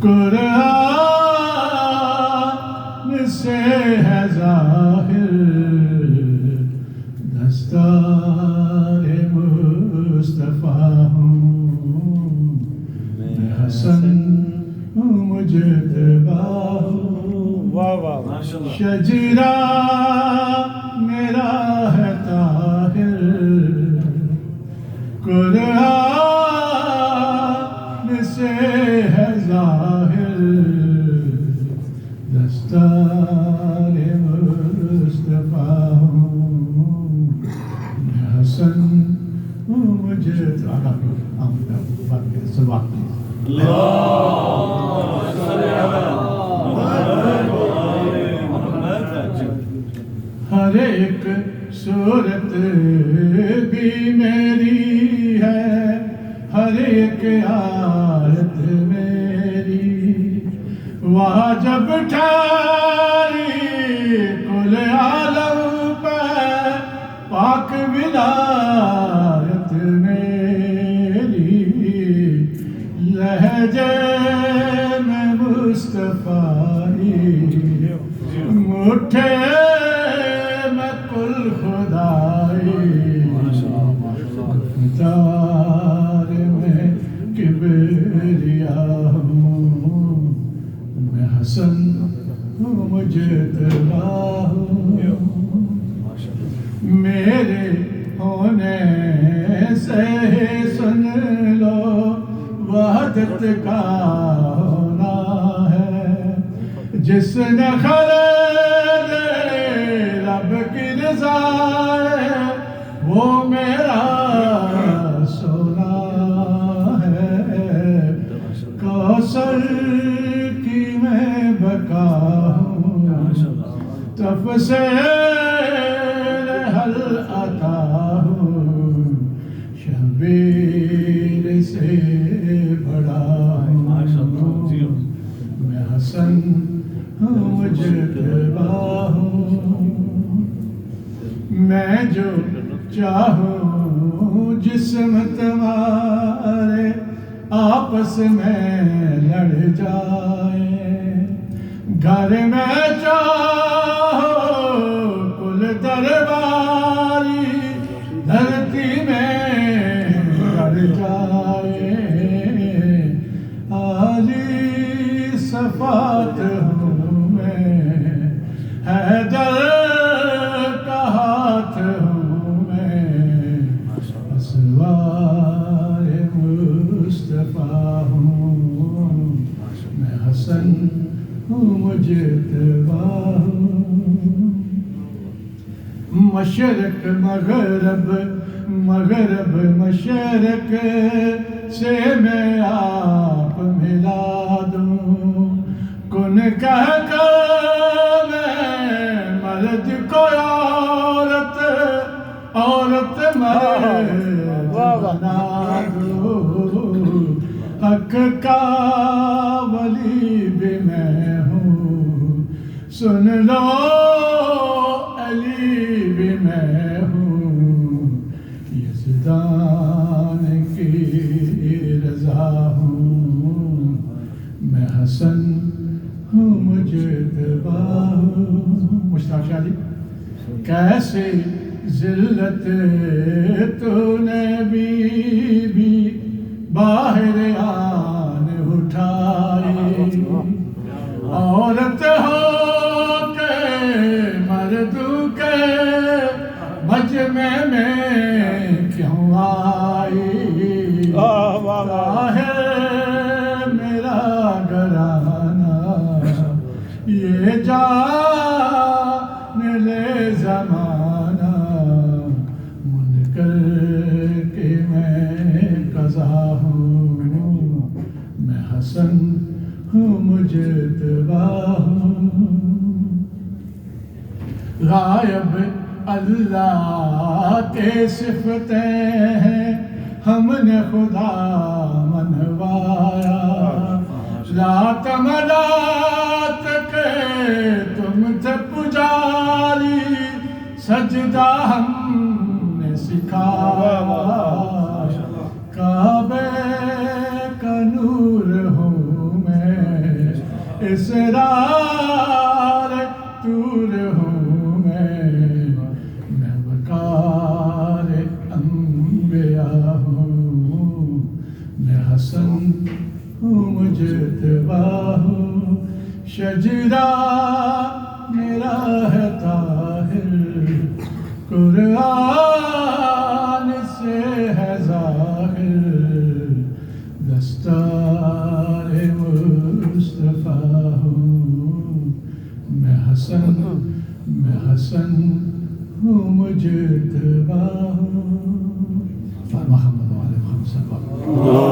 قرآن سے ہے ظاہر دستار مصطفیٰ ہوں میں حسن ہوں مجتبی ہوں شجرہ میرا ہے طاہر قرآن سے ہے ظاہر دستار مصطفیٰ ہوں میں حسن ہوں مجتبی ہوں ہر ایک صورت بھی میری ہے ہر ایک آیت میری وہاں جب ٹھہری کل عالم پہ پاک ولایت میری لہجے میں مصطفیٰ مٹھے میں کل خدائی گفتار میں کبریا ہوں میں حسن ہوں مجتبی ہوں میرے ہونے سے سن لو وحدت کا ہونا ہے جس نے خلق رب کی رضا ہے وہ میرا سونا ہے کوثر کی میں بقا ہوں تفسیر حل عطا ہوں شبیر سے بڑا ہوں میں حسن ہوں مجتبی ہوں میں جو چاہوں جسم تمہارے آپس میں لڑ جائے گھر میں چاہو کل درباری دھرتی میں لڑ جائے عالی صفات ہوں میں حیدر کا ہاتھ ہوں میں اسوار مصطفیٰ ہوں میں حسن ہوں مجتبی ہوں مشرق مغرب مغرب مشرق سے میں آپ ملا دوں کن کہہ کر میں مرد کو عورت عورت مرد بنا دوں حق کا ولی بھی میں ہوں سن لو علی بھی میں ہوں یزدان کی رضا ہوں میں حسن ہوں مجتبی ہوں مشتاق شاہ جی کیسے ذلت تو نے بی باہر آن اٹھائی عورت ہو کے مردوں کے مجمع میں کیوں آئی ہے میرا گھرانہ یہ جان لے زمانہ منکر کے میں قضا ہوں میں حسن ہوں مجتبی ہوں غائب اللہ کے صفتیں ہیں ہم نے خدا منوایا رات مدات کے تم تھے پجاری سجدہ ہم نے سکھایا کعبے کا نور ہوں میں حسن ہوں مجتبی ہوں شجرہ میرا ہے طاہر قرآن سے ہے ظاہر دستار مصطفیٰ ہوں میں حسن ہوں مجتبی ہوں محمد وعلیہ السلام